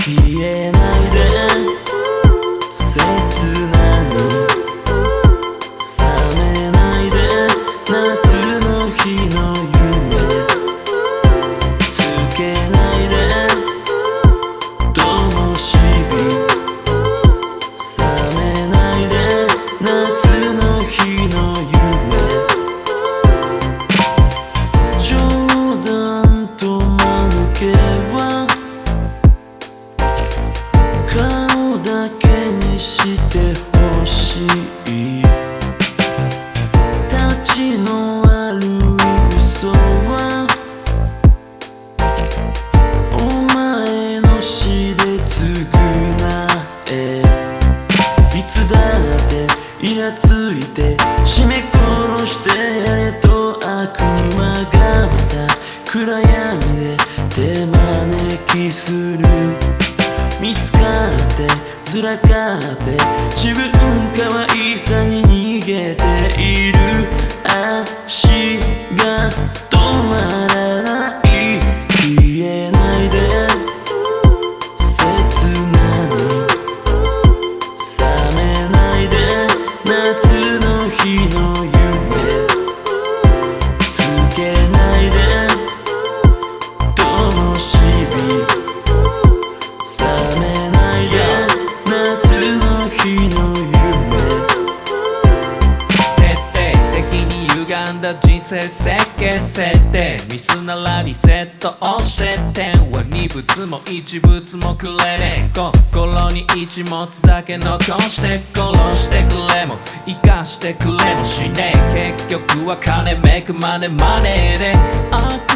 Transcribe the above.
消えないで切なに覚めないで夏の日の夢つけないで灯火覚めないで夏の日の夢冗談と間抜けは顔だけにしてほしいタチの悪い嘘はお前の死で償えいつだってイラついて絞め殺してやれと悪魔がまた暗闇で手招きする見つかってズラかって自分可愛さに逃げている足が止まらない消えないで切なに覚めないで夏の日の夢つけないで灯火覚めないで夏の日の夢徹底的に歪んだ人生設計設定ミスならリセット押して天は二物も一物もくれねえ心に一物だけ残して殺してくれも生かしてくれもしねえ結局は金makeマネで悪